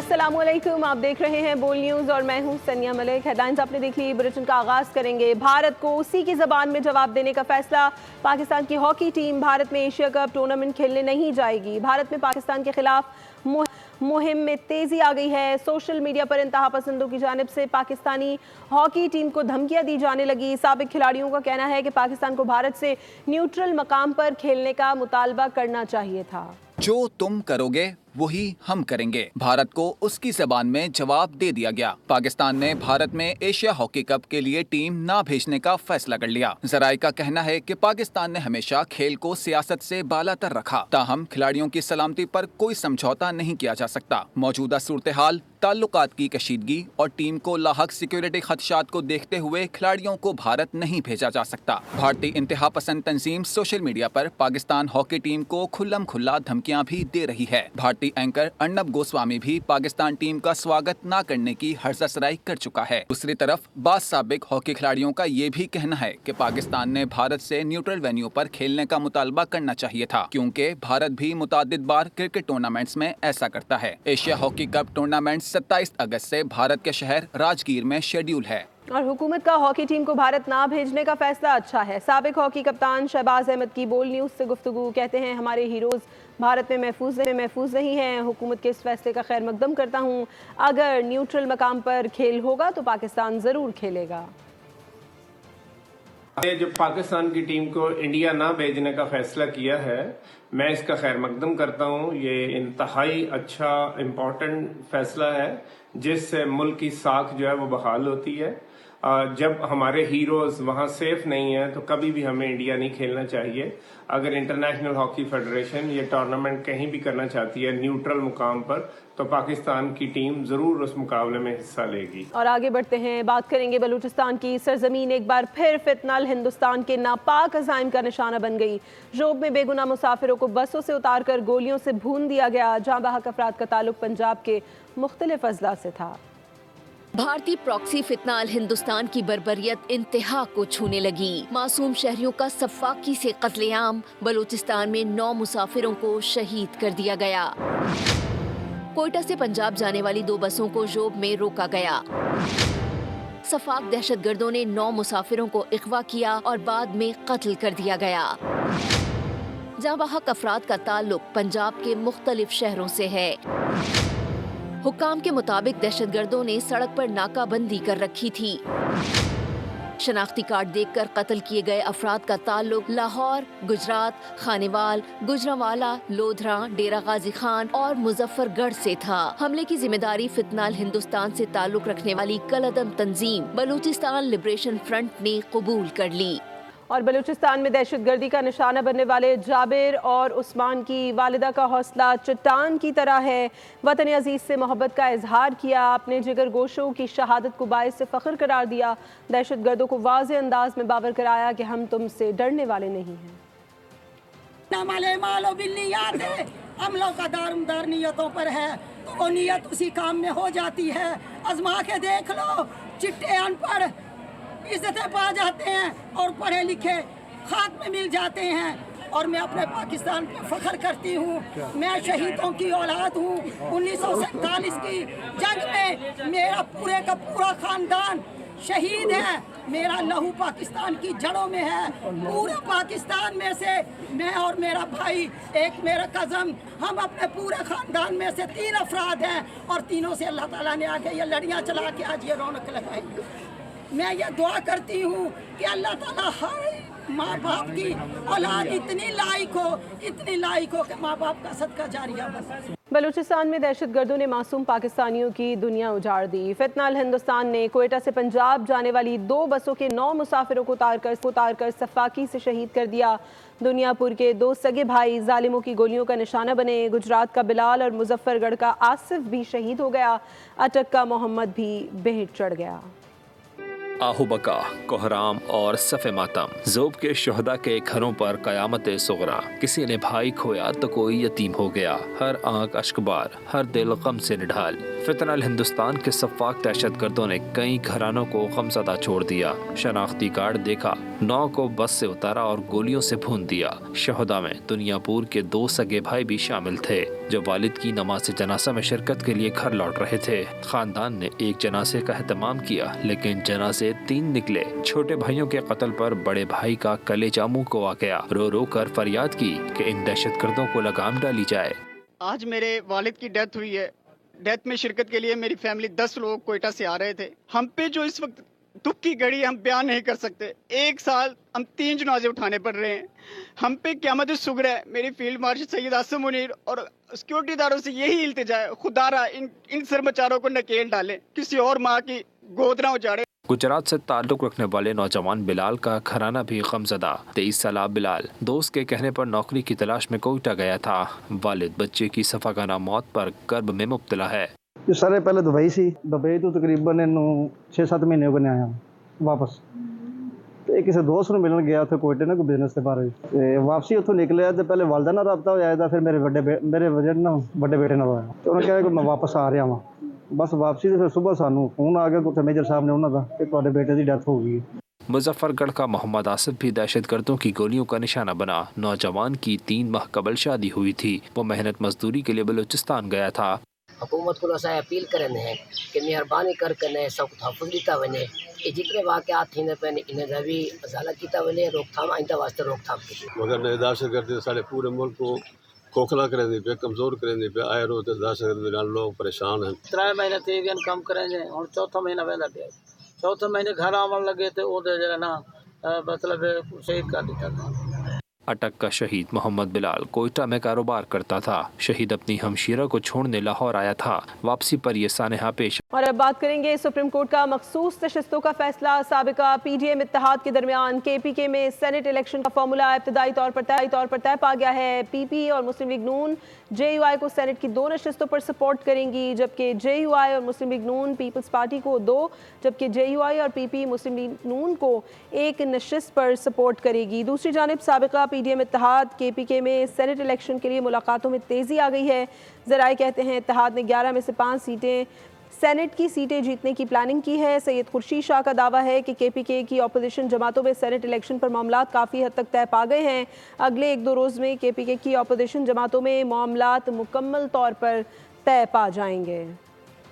अस्सलाम वालेकुम, आप देख रहे हैं बोल न्यूज़ और मैं हूं सनिया मलिक। हेडलाइंस आपने देख ली, बुलेटिन का आगाज़ करेंगे। भारत को उसी की ज़बान में जवाब देने का फैसला। पाकिस्तान की हॉकी टीम भारत में एशिया कप टूर्नामेंट खेलने नहीं जाएगी। भारत में पाकिस्तान के खिलाफ मुहिम में तेज़ी आ गई है। सोशल मीडिया पर इंतहा पसंदों की जानिब से पाकिस्तानी हॉकी टीम को धमकियां दी जाने लगी। साबिक खिलाड़ियों का कहना है कि पाकिस्तान को भारत से न्यूट्रल मकाम पर खेलने का मुतालबा करना चाहिए था। जो तुम करोगे वही हम करेंगे, भारत को उसकी ज़बान में जवाब दे दिया गया। पाकिस्तान ने भारत में एशिया हॉकी कप के लिए टीम ना भेजने का फैसला कर लिया। ज़राए का कहना है कि पाकिस्तान ने हमेशा खेल को सियासत से बालातर रखा, ताहम खिलाड़ियों की सलामती पर कोई समझौता नहीं किया जा सकता। मौजूदा सूरत हाल, ताल्लुकात की कशीदगी और टीम को लाहक सिक्योरिटी खदशात को देखते हुए खिलाड़ियों को भारत नहीं भेजा जा सकता। भारतीय इंतहा पसंद तंजीम सोशल मीडिया पर पाकिस्तान हॉकी टीम को खुल्लम खुल्ला धमकियां भी दे रही है। भारतीय एंकर अर्नब गोस्वामी भी पाकिस्तान टीम का स्वागत न करने की हर्जासराई कर चुका है। दूसरी तरफ बाज़ साबिक हॉकी खिलाड़ियों का ये भी कहना है कि पाकिस्तान ने भारत से न्यूट्रल वेन्यू पर खेलने का मुतालबा करना चाहिए था, क्योंकि भारत भी मुतादिद बार क्रिकेट टूर्नामेंट्स में ऐसा करता है। एशिया हॉकी कप टूर्नामेंट 27 अगस्त से भारत के शहर राजगीर में शेड्यूल है। और हुकूमत का हॉकी टीम को भारत ना भेजने का फैसला अच्छा है। साबिक हॉकी कप्तान शहबाज अहमद की बोल न्यूज़ से गुफ्तगू। कहते हैं हमारे हीरोज़ भारत में महफूज नहीं हैं। हुकूमत के इस फैसले का खैर मकदम करता हूँ। अगर न्यूट्रल मकाम पर खेल होगा तो पाकिस्तान ज़रूर खेलेगा। जो पाकिस्तान की टीम को इंडिया ना भेजने का फैसला किया है, मैं इसका खैर मकदम करता हूँ। ये इंतहाई अच्छा इम्पोर्टेंट फैसला है जिससे मुल्क की साख जो है वो बहाल होती है। जब हमारे हीरोज़ वहाँ सेफ नहीं हैं तो कभी भी हमें इंडिया नहीं खेलना चाहिए। अगर इंटरनेशनल हॉकी फेडरेशन ये टूर्नामेंट कहीं भी करना चाहती है न्यूट्रल मुकाम पर, तो पाकिस्तान की टीम ज़रूर उस मुकाबले में हिस्सा लेगी। और आगे बढ़ते हैं, बात करेंगे बलूचिस्तान की सरजमीन एक बार फिर फितनल हिंदुस्तान के नापाक अज़ाइम का निशाना बन गई। जोब में बेगुनाह मुसाफिरों को बसों से उतार कर गोलियों से भून दिया गया। जाँ बहक अफराद का ताल्लुक पंजाब के मुख्तलिफ अजला से था। भारतीय प्रॉक्सी फितनाल हिंदुस्तान की बर्बरियत इंतहा को छूने लगी। मासूम शहरियों का सफाकी से कत्लेआम। बलूचिस्तान में 9 मुसाफिरों को शहीद कर दिया गया। कोयटा से पंजाब जाने वाली 2 बसों को जोब में रोका गया। सफाक दहशतगर्दों ने 9 मुसाफिरों को अगवा किया और बाद में कत्ल कर दिया गया। जाँ बहक अफराद का ताल्लुक पंजाब के मुख्तलिफ शहरों से है। हुक्काम के मुताबिक दहशतगर्दों ने सड़क पर नाकाबंदी कर रखी थी। शनाख्ती कार्ड देखकर कत्ल किए गए अफराद का ताल्लुक लाहौर, गुजरात, खानेवाल, गुजरांवाला, लोधरा, डेरा गाजी खान और मुजफ्फरगढ़ से था। हमले की जिम्मेदारी फितनाल हिंदुस्तान से ताल्लुक रखने वाली कलअदम तंजीम बलूचिस्तान लिबरेशन फ्रंट ने कबूल कर ली। और बलूचिस्तान में दहशतगर्दी का निशाना बनने वाले जाबिर और उस्मान की वालिदा का हौसला चट्टान की तरह है। वतन अजीज से मोहब्बत का इजहार किया, अपने जिगर गोशों की शहादत को बाइस से फ़ख्र करार दिया। दहशतगर्दों को वाज़ेह अंदाज में बावर कराया कि हम तुमसे डरने वाले नहीं हैं। हमलों का दारुमदार नियतों पर है तो वो नियत उसी काम में हो जाती है। आजमा के देख लो, चिट्टे अनपढ़ इज्जतें पा जाते हैं और पढ़े लिखे खाक में मिल जाते हैं। और मैं अपने पाकिस्तान पे फख्र करती हूँ। मैं शहीदों की औलाद हूँ। 1947 की जंग में मेरा पूरे का पूरा खानदान शहीद है। मेरा लहू पाकिस्तान की जड़ों में है। पूरे पाकिस्तान में से मैं और मेरा भाई, एक मेरा कज़न, हम अपने पूरे खानदान में से 3 अफराद हैं और तीनों से अल्लाह ताला ने आगे ये लड़ियाँ चला के आज ये रौनक लगाई। मैं ये दुआ करती हूँ कि अल्लाह ताला हर माँ बाप की औलाद इतनी लायक हो कि माँ बाप का सदका जारिया बने। बलूचिस्तान में दहशतगर्दों ने मासूम पाकिस्तानियों की दुनिया उजाड़ दी। फितनाल हिंदुस्तान ने कोयटा से पंजाब जाने वाली 2 बसों के 9 मुसाफिरों को उतार कर सफाकी से शहीद कर दिया। दुनियापुर के 2 सगे भाई जालिमों की गोलियों का निशाना बने। गुजरात का बिलाल और मुजफ्फरगढ़ का आसिफ भी शहीद हो गया। अटक का मोहम्मद भी बेहद चढ़ गया। आहू बका, कोहराम और सफ़े मातम, जोब के शहदा के घरों पर कयामत सुगरा। किसी ने भाई खोया तो कोई यतीम हो गया। हर आंख अश्कबार, हर दिल गम से निढाल। फितनल हिंदुस्तान के सफाक दहशत गर्दों ने कई घरानों को गमज़दा छोड़ दिया। शनाख्ती कार्ड देखा, 9 को बस से उतारा और गोलियों से भून दिया। शहदा में दुनियापुर के 2 सगे भाई भी शामिल थे जो वालिद की नमाज जनाजा में शिरकत के लिए घर लौट रहे थे। खानदान ने एक जनाजे का एहतमाम किया, लेकिन जनाजे 3 निकले। छोटे भाइयों के कत्ल पर बड़े भाई का कलेजा मुंह को आ गया। रो रो कर फरियाद की कि इन दहशत गर्दों को लगाम डाली जाए। आज मेरे वालिद की डेथ हुई है। डेथ में शिरकत के लिए मेरी फैमिली 10 लोग कोयटा से आ रहे थे। हम पे जो इस वक्त दुख की घड़ी हम बयान नहीं कर सकते। 1 साल हम 3 जनाजे उठाने पड़ रहे हैं। हम पे क़यामत सुगर है। मेरी फील्ड मार्शल सैयद आसिम मुनीर और सिक्योरिटी दारों से यही इल्तिजा है, खुदारा इन सरमचारों को नकेल डालें, किसी और माँ की गोद ना उजाड़े। गुजरात से ताल्लुक रखने वाले नौजवान बिलाल का घराना भी गमज़दा। 23 साल बिलाल दोस्त के कहने पर नौकरी की तलाश में कोयटा गया था। वालिद बच्चे की सफाकाना मौत पर कर्ब में मुब्तला है। ये सारे पहले दुबई सी, दुबई तो तकरीबन इन्हों 6-7 महीने हो गए आया वापस। तो एक किसी दोस्त ਨੂੰ ਮਿਲਣ ਗਿਆ ਉੱਥੇ ਕੋਇਟੇ ਨਾ ਕੋਈ ਬਿਜ਼ਨਸ ਦੇ ਬਾਰੇ ਤੇ ਵਾਪਸੀ ਉੱਥੋਂ ਨਿਕਲਿਆ ਤੇ ਪਹਿਲੇ ਵਾਲਦਾ ਨਾਲ ਰਾਬਤਾ ਹੋਇਆ ਇਹਦਾ, ਫਿਰ ਮੇਰੇ ਵੱਡੇ ਬੇਟੇ ਨਾਲ ਹੋਇਆ ਤੇ ਉਹਨੇ ਕਿਹਾ ਕਿ ਮੈਂ ਵਾਪਸ ਆ ਰਿਹਾ ਵਾਂ। ਬਸ ਵਾਪਸੀ ਤੇ ਫਿਰ ਸਵੇਰ ਸਾਨੂੰ ਫੋਨ ਆ ਗਿਆ ਕਿ ਮੇਜਰ ਸਾਹਿਬ ਨੇ ਉਹਨਾਂ ਦਾ ਕਿ ਤੁਹਾਡੇ ਬੇਟੇ ਦੀ ਡੈਥ ਹੋ गई। मुजफ्फरगढ़ का मोहम्मद आसिफ भी दहशत गर्दों की गोलियों का निशाना बना। नौजवान की 3 माह कबल शादी हुई थी। वो मेहनत मजदूरी के लिए बलूचिस्तान गया था। हुकूमत को असां अपील करनि हैं कि महिरबानी कर कने सब तहफ़ुज़ ॾिता वञे। ये जितने वाक़यात थींदे पिया इन जा भी अज़ालत किया वञे, रोकथाम आइंदा वास्ते रोकथाम की। मगर दहशत गर्दी सारे पूरे मुल्क को खोखला करेंदे पे, कमज़ोर करेंदे पे। आए रो तो दहशत गर्दी नाल लोग परेशान हैं। 3 महीने थी गए कम करेंगे और 4था महीना वेंदा पिया। 4थे महीने घर आवन लगे तो वो जरा ना मतलब शहीद कर दिया था। अटक का शहीद मोहम्मद बिलाल कोयटा में कारोबार करता था। शहीद अपनी हमशीरा को छोड़ने लाहौर आया था। वापसी पर ये सानहा पेश। और अब बात करेंगे सुप्रीम कोर्ट का मखसूस नशिस्तों का फैसला। साबिका PDM इत्तेहाद के दरमियान KPK में सेनेट इलेक्शन का फॉर्मूला इब्तदाई तौर पर तय पा गया है। PP और मुस्लिम लीग नून JUI को सेनेट की 2 नशिस्तों पर सपोर्ट करेंगी, जबकि JUI और मुस्लिम लीग नून पीपल्स पार्टी को 2, जबकि JUI और PP मुस्लिम लीग नून को 1 नशिस्त पर सपोर्ट करेगी। दूसरी जानिब साबिका PDM इत्तेहाद KPK में सेनेट इलेक्शन के लिए मुलाकातों में तेज़ी आ गई है। ज़राए कहते हैं इत्तेहाद ने 11 में से 5 सीटें सेनेट की सीटें जीतने की प्लानिंग की है। सैयद खुर्शीद शाह का दावा है कि KPK की अपोजिशन जमातों में सेनेट इलेक्शन पर मामलात काफ़ी हद तक तय पा गए हैं। अगले 1-2 रोज़ में KPK की अपोजिशन जमातों में मामलात मुकम्मल तौर पर तय पा जाएंगे।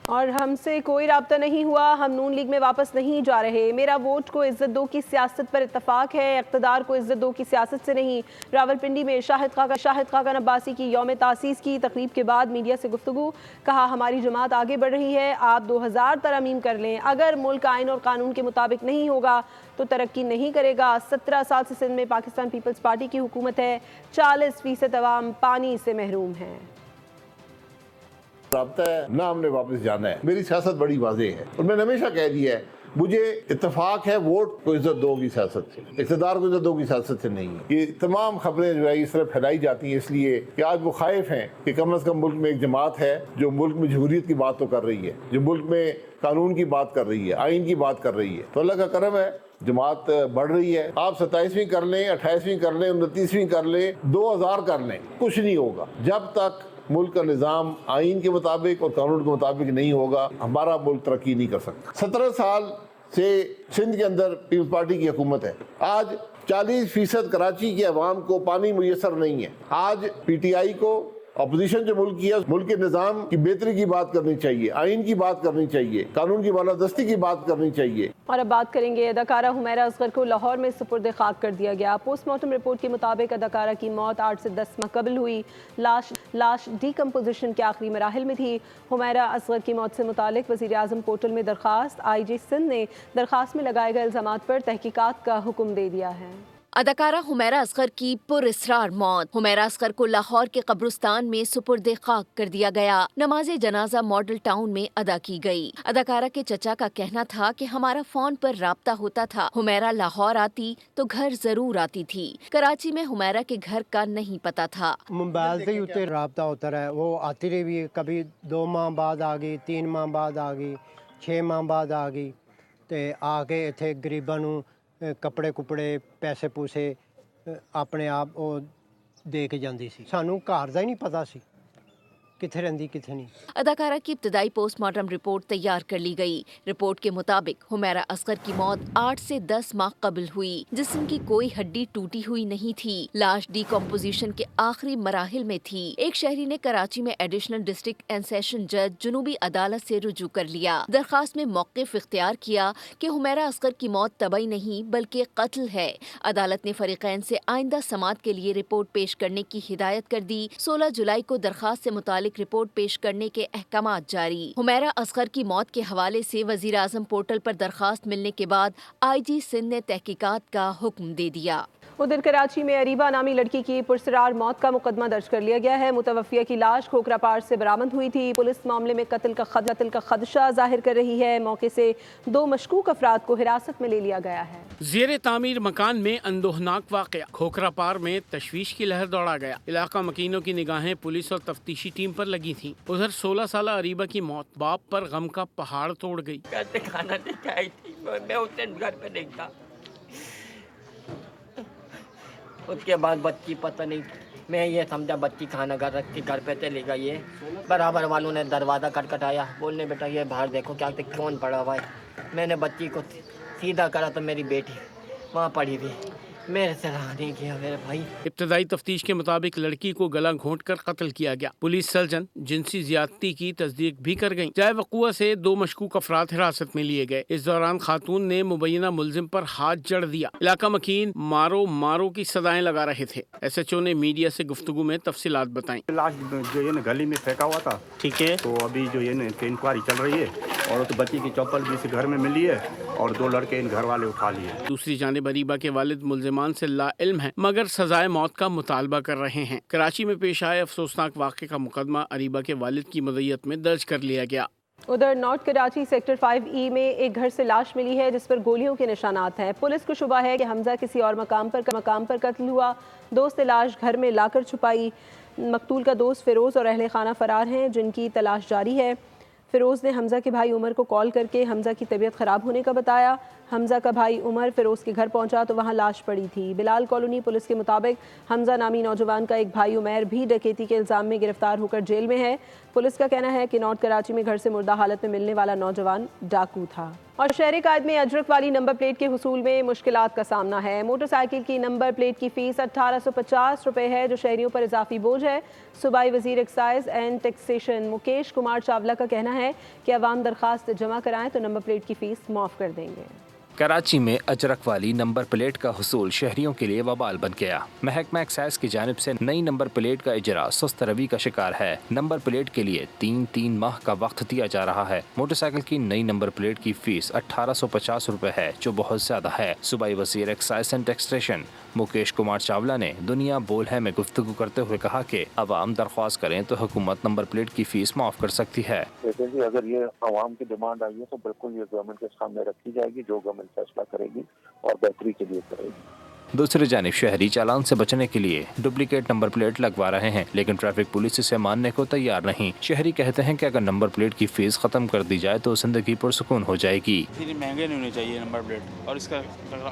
और हमसे कोई राब्ता नहीं हुआ, हम नून लीग में वापस नहीं जा रहे। मेरा वोट को इज्जत दो की सियासत पर इत्तफाक है, इक़्तिदार को इज्जत दो की सियासत से नहीं। रावलपिंडी में शाहिद खाका अब्बासी की यौम तासीस की तकरीब के बाद मीडिया से गुफ्तगू। कहा हमारी जमात आगे बढ़ रही है, आप 2000 तरमीम कर लें, अगर मुल्क आइन और कानून के मुताबिक नहीं होगा तो तरक्की नहीं करेगा। 17 साल से सिंध में पाकिस्तान पीपल्स पार्टी की हुकूमत है, 40% अवाम पानी से महरूम है। राब्ता है ना, हमने वापस जाना है। मेरी सियासत बड़ी वाज़ेह है और मैंने हमेशा कह दिया है, मुझे इत्तेफाक है वोट को इज्जत दो की सियासत से, इक़्तिदार को इज्जत दो की सियासत से नहीं है। ये तमाम खबरें जो है इस तरह फैलाई जाती हैं इसलिए कि आज वो खाइफ हैं कि कम अज़ कम मुल्क में एक जमात है जो मुल्क में जमहूरियत की बात तो कर रही है, जो मुल्क में कानून की बात कर रही है, आइन की बात कर रही है। तो अल्लाह का करम है, जमात बढ़ रही है। आप 27वीं कर लें, 28वीं कर लें, 29वीं कर लें, 2000 कर लें, कुछ नहीं होगा जब तक मुल्क का निज़ाम आइन के मुताबिक और कानून के मुताबिक नहीं होगा। हमारा मुल्क तरक्की नहीं कर सकता। 17 साल से सिंध के अंदर पीपल्स पार्टी की हुकूमत है। आज 40% कराची के अवाम को पानी मुयसर नहीं है। आज PTI को अपोजिशन जो मुल्क की है, मुल्क के निज़ाम की बेहतरी की बात करनी चाहिए, आइन की बात करनी चाहिए, कानून की बालादस्ती की बात करनी चाहिए। और अब बात करेंगे अदाकारा हुमैरा असगर को लाहौर में सुपुर्द खाक कर दिया गया। पोस्टमार्टम रिपोर्ट के मुताबिक अदाकारा की मौत 8 से 10 माह कबल हुई। लाश डीकम्पोजिशन के आखिरी मराहिल में थी। हुमैरा असगर की मौत से मुतालिक वज़ीर आज़म पोर्टल में दरख्वास्त। IG सिंध ने दरख्वास्त में लगाए गए इल्ज़ामात पर तहकीकात का हुक्म दे दिया है। अदाकारा हुमैरा असगर की पुरअसरार मौत। हुमैरा असगर को लाहौर के कब्रिस्तान में सुपुर्द खाक कर दिया गया। नमाज जनाजा मॉडल टाउन में अदा की गई। अदाकारा के चचा का कहना था कि हमारा फोन पर राब्ता होता था, हुमैरा लाहौर आती तो घर जरूर आती थी। कराची में हुमैरा के घर का नहीं पता था। मोबाइल से ही राब्ता होता रहा, वो आती रही, कभी 2 माह बाद आ गई, 3 माह बाद आ गई, 6 माह बाद आ गई ते आके इत्थे गरीबां नूं कपड़े कुपड़े पैसे पूसे अपने आप वो दे के जाती सी। सानू घर का ही नहीं पता सी, किथे रहिंदी किथे नहीं। अदाकारा की इब्तदाई पोस्टमार्टम रिपोर्ट तैयार कर ली गई। रिपोर्ट के मुताबिक हुमैरा असगर की मौत 8 से 10 माह कबल हुई। जिस्म की कोई हड्डी टूटी हुई नहीं थी। लाश डिकम्पोजिशन के आखिरी मराहिल में थी। एक शहरी ने कराची में एडिशनल डिस्ट्रिक्ट एंड सेशन जज जुनूबी अदालत से रुजू कर लिया। दरखास्त में मौक़िफ़ इख्तियार किया कि हुमैरा असगर की मौत तबई नहीं बल्कि कत्ल है। अदालत ने फरीकैन से आइंदा समाअत के लिए रिपोर्ट पेश करने की हिदायत कर दी। 16 जुलाई को दरखास्त से मुतालिक रिपोर्ट पेश करने के अहकामात जारी। हुमैरा असगर की मौत के हवाले से वज़ीर आज़म पोर्टल पर दरखास्त मिलने के बाद IG सिंध ने तहकीकात का हुक्म दे दिया। उधर कराची में अरीबा नामी लड़की की पुरसरार मौत का मुकदमा दर्ज कर लिया गया है। मुतवफ़िया की लाश खोखरा पार से बरामद हुई थी। पुलिस मामले में कत्ल का खदशा जाहिर कर रही है। मौके से 2 मशकूक अफराद को हिरासत में ले लिया गया है। ज़ेरे तामीर मकान में अंदोहनाक वाक़या। खोखरा पार में तशवीश की लहर दौड़ा गया। इलाका मकीनों की निगाहें पुलिस और तफ्तीशी टीम पर लगी थी। उधर 16 साल अरीबा की मौत बाप पर गम का पहाड़ तोड़ गई। खाना लेके आई थी, मैं उस दिन घर पे नहीं था। उसके बाद बच्ची पता नहीं, मैं ये समझा बच्ची खाना घर रख के घर पे चली गई है। बराबर वालों ने दरवाज़ा खटखटाया, बोलने बेटा ये बाहर देखो क्या कौन पड़ा हुआ है। मैंने बच्ची को सीधा करा तो मेरी बेटी वहाँ पड़ी हुई, मेरे से रहा नहीं किया मेरे भाई। इब्तदाई तफ्तीश के मुताबिक लड़की को गला घोंट कर कत्ल किया गया। पुलिस सर्जन जिनसी ज्यादती की तस्दीक भी कर गई। जाए वक़ुआ से 2 मशकूक अफराद हिरासत में लिए गए। इस दौरान खातून ने मुबैना मुलजिम पर हाथ जड़ दिया। इलाका मकीन मारो मारो की सदाएं लगा रहे थे। SHO ने मीडिया से गुफ्तगू में तफसीलात बताई। लाश जो ये गली में फेंका हुआ था, ठीक है, तो अभी जो ये इंक्वायरी चल रही है और तो बच्ची की चप्पल भी इस घर में मिली है और 2 लड़के इन घर वाले उठा लिए। दूसरी जानिब अरीबा के वालिद मुलजिमान से लाइल्म है मगर सजाए मौत का मुतालबा कर रहे हैं। कराची में पेश आए अफसोसनाक वाक़े का मुकदमा अरीबा के वालिद की मदय्यत में दर्ज कर लिया गया। उधर नॉर्थ कराची सेक्टर 5E में एक घर से लाश मिली है जिस पर गोलियों के निशानात हैं। पुलिस को शुबा है कि हमजा किसी और मकाम पर कत्ल हुआ। दोस्त ने लाश घर में लाकर छुपाई। मकतूल का दोस्त फिरोज़ और अहले खाना फरार हैं जिनकी तलाश जारी है। फिरोज़ ने हमजा के भाई उमर को कॉल करके हमजा की तबीयत ख़राब होने का बताया। हमजा का भाई उमर फिरोज़ के घर पहुंचा तो वहां लाश पड़ी थी। बिलाल कॉलोनी पुलिस के मुताबिक हमजा नामी नौजवान का एक भाई उमैर भी डकैती के इल्ज़ाम में गिरफ्तार होकर जेल में है। पुलिस का कहना है कि नॉर्थ कराची में घर से मुर्दा हालत में मिलने वाला नौजवान डाकू था। और शहर कायद में अजरक वाली नंबर प्लेट के हुसूल में मुश्किलात का सामना है। मोटरसाइकिल की नंबर प्लेट की फ़ीस 1850 रुपये है जो शहरियों पर इजाफी बोझ है। सूबाई वज़ीर excise and taxation Mukesh Kumar Chawla का कहना है कि अवाम दरख्वास्त जमा कराएं तो नंबर प्लेट की फ़ीस माफ़ कर देंगे। कराची में अजरक वाली नंबर प्लेट का हुसूल शहरियों के लिए वबाल बन गया। महकमा एक्साइज की जानिब से नई नंबर प्लेट का इजरा सुस्त रवि का शिकार है। नंबर प्लेट के लिए 3 माह का वक्त दिया जा रहा है। मोटरसाइकिल की नई नंबर प्लेट की फीस 1850 रुपये है जो बहुत ज्यादा है। सूबाई वज़ीर excise and taxation Mukesh Kumar Chawla ने दुनिया बोल है में गुफ्तगू करते हुए कहा कि अवाम दरख्वास्त करें तो हुकूमत नंबर प्लेट की फीस माफ कर सकती है। अगर ये अवाम की डिमांड आई है तो बिल्कुल ये गवर्नमेंट के सामने रखी जाएगी, जो गवर्नमेंट फैसला करेगी और बेहतरी के लिए करेगी। दूसरी जानिब शहरी चालान से बचने के लिए डुप्लीकेट नंबर प्लेट लगवा रहे हैं लेकिन ट्रैफिक पुलिस इसे मानने को तैयार नहीं। शहरी कहते हैं कि अगर नंबर प्लेट की फीस खत्म कर दी जाए तो जिंदगी पुरसुकून हो जाएगी। महंगे नहीं होने चाहिए नंबर प्लेट और इसका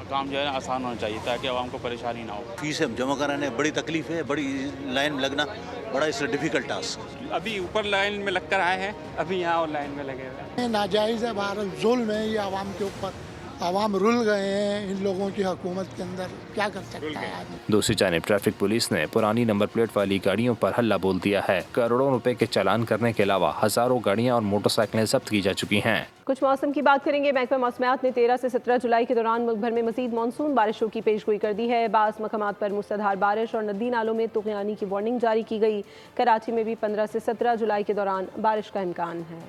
काम जो है आसान होना चाहिए ताकि आवाम को परेशानी ना हो। फीस जमा कराने बड़ी तकलीफ है, बड़ी लाइन में लगना बड़ा इससे डिफिकल्ट टास्क। अभी ऊपर लाइन में लग कर आए हैं, अभी यहाँ और लाइन में लगे हुए हैं। नाजायज़ है, भारत जुल्म है ये आवाम के ऊपर। आवाम रुल गए हैं इन लोगों की हुकूमत के अंदर, क्या कर सकता है आदमी। दूसरी जानिब ट्रैफिक पुलिस ने पुरानी नंबर प्लेट वाली गाड़ियों पर हल्ला बोल दिया है। करोड़ों रुपए के चालान करने के अलावा हजारों गाड़ियां और मोटरसाइकिलें जब्त की जा चुकी हैं। कुछ मौसम की बात करेंगे। महकमा मौसमियात ने 13 से 17 जुलाई के दौरान मुल्क भर में मजीद मानसून बारिशों की पेशगोई कर दी है। बास मकामात पर मुसलधार बारिश और नदी नालों में तुग़यानी की वार्निंग जारी की गई। कराची में भी 15 से 17 जुलाई के दौरान बारिश का इम्कान है।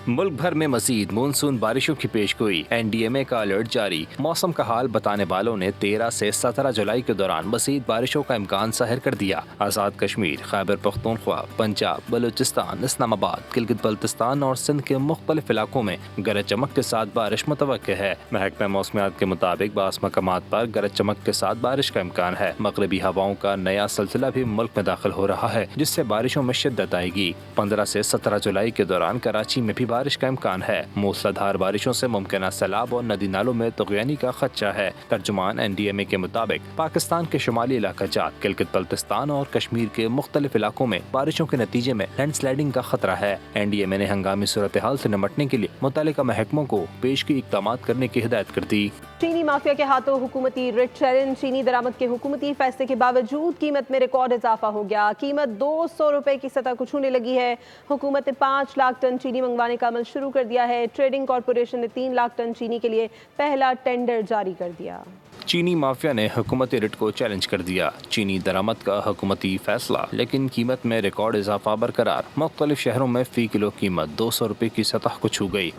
मुल्क भर में मजीद मानसून बारिशों की पेशगोई, NDMA का अलर्ट जारी। मौसम का हाल बताने वालों ने 13 से 17 जुलाई के दौरान मजीद बारिशों का इम्कान जाहिर कर दिया। आज़ाद कश्मीर, खैबर पख्तूनख्वा, पंजाब, बलूचिस्तान, इस्लामाबाद, गिलगित बल्तिस्तान और सिंध के मुख्तलिफ इलाकों में गरज चमक के साथ बारिश मुतवक्के है। महकमा मौसमियात के मुताबिक बास मकामात पर गरज चमक के साथ बारिश का इम्कान है। मगरबी हवाओं का नया सिलसिला भी मुल्क में दाखिल हो रहा है जिससे बारिशों में शिद्दत आएगी। 15 से 17 जुलाई के दौरान कराची में भी भी बारिश का इम्कान है। मूसलाधार बारिशों से मुमकिन सैलाब और नदी नालों में तुग़यानी का खदशा है। तर्जुमान NDMA के मुताबिक पाकिस्तान के शुमाली इलाका जात, गिलगित बल्तिस्तान और कश्मीर के मुख्तलिफ इलाकों में बारिशों के नतीजे में लैंडस्लाइडिंग का खतरा है। NDMA ने हंगामी सूरत हाल से निपटने के लिए मुतल्लिका महकमों को पेशगी इक़दामात करने की हिदायत कर दी। चीनी माफिया के हाथों हुकूमती रिट चैलेंज। चीनी दरामद के हुकूमती फैसले के बावजूद कीमत में रिकॉर्ड इजाफा हो गया। कीमत 200 रुपए की सतह को छूने लगी है। हुकूमत ने 5 लाख टन चीनी मंगवाने का अमल शुरू कर दिया है। ट्रेडिंग कॉरपोरेशन ने 3 लाख टन चीनी के लिए पहला टेंडर जारी कर दिया। चीनी माफिया ने हुकूमती रिट को चैलेंज कर दिया। चीनी दरामद का हुकूमती फैसला, लेकिन कीमत में रिकॉर्ड इजाफा बरकरार। मुख्तलिफ शहरों में फी किलो कीमत 200 रुपए की सतह को छू गई।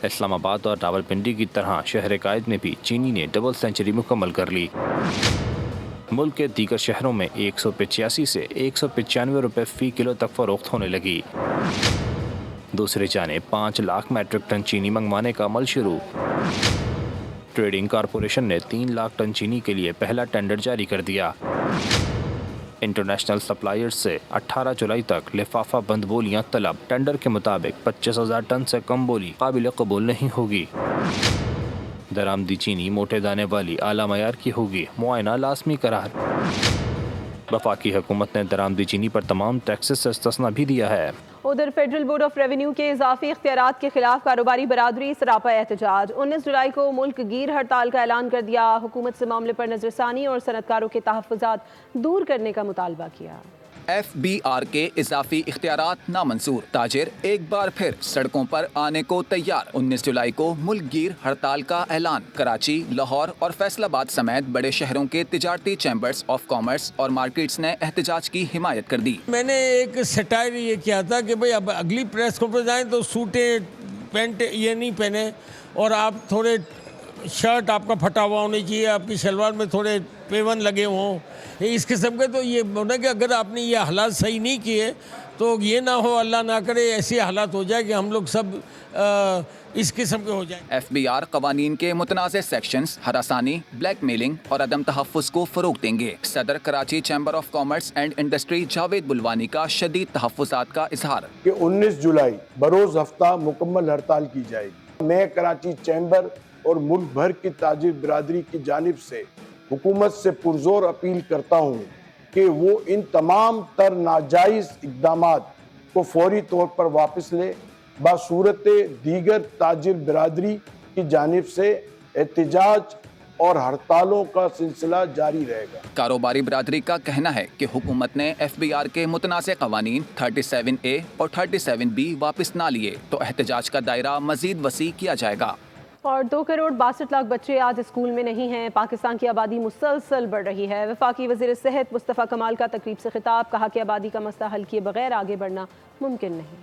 इस्लामाबाद और रावलपिंडी की तरह शहर कायद में भी चीनी ने डबल सेंचुरी मुकम्मल कर ली। मुल्क के दीगर शहरों में 185 से 195 रुपए फी किलो तक फरोख्त होने लगी। दूसरी जानिब 5 लाख मैट्रिक टन चीनी मंगवाने का अमल शुरू। ट्रेडिंग कॉरपोरेशन ने 3 लाख टन चीनी के लिए पहला टेंडर जारी कर दिया। इंटरनेशनल सप्लायर्स से 18 जुलाई तक लिफाफा बंद बोलियां तलब। टेंडर के मुताबिक 25,000 टन से कम बोली काबिल कबूल नहीं होगी। दरामदी चीनी मोटे दाने वाली आला मयार की होगी, मुआयना लाजमी करार। वफाकी हुकूमत ने दरामदी चीनी पर तमाम टैक्सेस से इस्तिस्ना भी दिया है। उधर फेडरल बोर्ड ऑफ रेवेन्यू के इजाफी इख्तियारात के खिलाफ कारोबारी बरादरी सरापा एहतजाज। 19 जुलाई को मुल्क गिर हड़ताल का ऐलान कर दिया। हुकूमत से मामले पर नजरसानी और सनतकारों के तहफ़्फ़ुज़ात दूर करने का मुतालबा किया। FBR के इजाफी इख्तियारात नामंजूर। ताजिर एक बार फिर सड़कों पर आने को तैयार। 19 जुलाई को मुल्क गिर हड़ताल का ऐलान। कराची, लाहौर और फैसलाबाद समेत बड़े शहरों के तिजारती चैम्बर्स ऑफ कॉमर्स और मार्केट्स ने एहतजाज की हिमायत कर दी। मैंने एक सटायर ये किया था कि भाई अब अगली प्रेस कॉन्फ्रेंस आए तो सूटे पैंट ये नहीं पहने और आप थोड़े शर्ट आपका फटा हुआ होनी चाहिए, आपकी शलवार में थोड़े पेवन लगे हों, इस किस्म के। तो ये होना कि अगर आपने ये हालात सही नहीं किए तो ये ना हो, अल्लाह ना करे ऐसे हालात हो जाए कि हम लोग सब इस किस्म के हो जाए। FBR कवानीन के मुतनाज़ सेक्शंस, हरासानी, ब्लैक मेलिंग और अदम तहफ़्फ़ुज़ को फ़रोग़ देंगे। सदर Karachi chamber of commerce and industry Javed Bilwani का शदीद तहफ़्फ़ुज़ात का इजहार कि 19 जुलाई बरोज़ हफ्ता मुकम्मल हड़ताल की जाएगी। मैं कराची चैम्बर और मुल्क भर की ताजिर बिरादरी की जानिब से हुकूमत से पुरजोर अपील करता हूँ कि वो इन तमाम तर नाजायज़ इक़दामात को फौरी तौर पर वापस ले। बासूरत दीगर ताजिर बिरादरी की जानिब से एहतजाज और हड़तालों का सिलसिला जारी रहेगा। कारोबारी बिरादरी का कहना है कि हुकूमत ने FBR के मुतनाज़ कवानीन 37A और 37B वापस ना लिए तो एहतजाज का दायरा मज़ीद वसी किया जाएगा। और 2 करोड़ 62 लाख बच्चे आज स्कूल में नहीं हैं। पाकिस्तान की आबादी मुसलसल बढ़ रही है। वफाकी वज़ीर सेहत मुस्तफ़ा कमाल का तकरीब से खिताब। कहा कि आबादी का मसला हल किए बगैर आगे बढ़ना मुमकिन नहीं।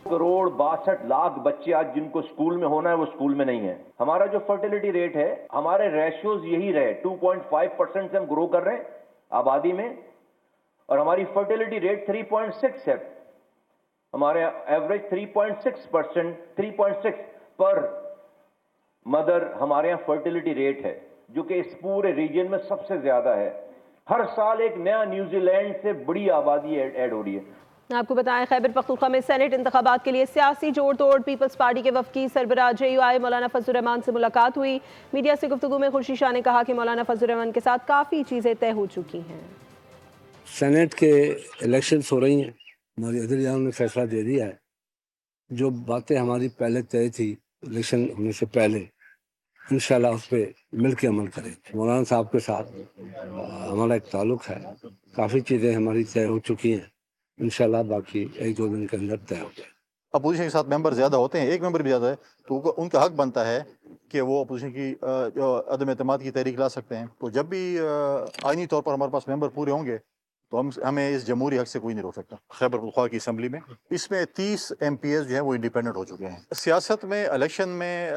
2 करोड़ 62 लाख बच्चे आज जिनको स्कूल में होना है वो स्कूल में नहीं है। हमारा जो फर्टिलिटी रेट है, हमारे रेशियोज यही रहे, 2.5% से हम ग्रो कर रहे हैं आबादी में और हमारी फर्टिलिटी रेट 3.6 है। हमारे एवरेज 3.6% 3.6 पर मदर हमारे यहाँ फर्टिलिटी रेट है, जो कि इस पूरे रीजन में सबसे ज्यादा है। हर साल एक नया न्यूजीलैंड से बड़ी आबादी ऐड हो रही है। आपको बताएं, खैबर पख्तूनख्वा में सेनेट इंतखाबात के लिए सियासी जोड़ तोड़। पीपल्स पार्टी के वफकी सरबराह JUI मौलाना फजल रहमान से मुलाकात हुई। मीडिया से गुफ्तगू में खुर्शीद शाह ने कहा कि मौलाना फजल रहमान के साथ काफ़ी चीज़ें तय हो चुकी हैं। सेनेट के इलेक्शंस हो रही हैं, हमारी अदलियान ने फैसला दे दिया है। जो बातें हमारी पहले तय थी इलेक्शन होने से पहले, इंशाल्लाह उस पर मिल के अमल करें। मौलाना साहब के साथ हमारा एक ताल्लुक़ है, काफ़ी चीज़ें हमारी तय हो चुकी हैं। इंशाल्लाह बाकी 1-2 दिन के अंदर तय हो जाए। अपोजिशन के साथ मेंबर ज़्यादा होते हैं, एक मेंबर भी ज़्यादा है, तो उनका हक बनता है कि वो अपोजिशन की अदम एतमाद की तहरीक ला सकते हैं। तो जब भी आइनी तौर पर हमारे पास मेंबर पूरे होंगे तो हमें इस जमहूरी हक से कोई नहीं रोक सकता। खैबर पख्तूनख्वा की असम्बली में इसमें 30 MPs जो हैं वो इंडिपेंडेंट हो चुके हैं। सियासत में इलेक्शन में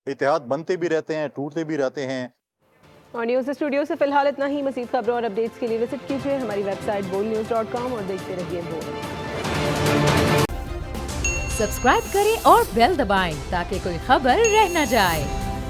इत्तेहाद बनते भी रहते हैं, टूटते भी रहते हैं। और न्यूज़ स्टूडियो से फिलहाल इतना ही। मज़ीद खबरों और अपडेट्स के लिए विजिट कीजिए हमारी वेबसाइट boldnews.com और देखते रहिए बोल्ड। सब्सक्राइब करें और बेल दबाएं ताकि कोई खबर रह न जाए।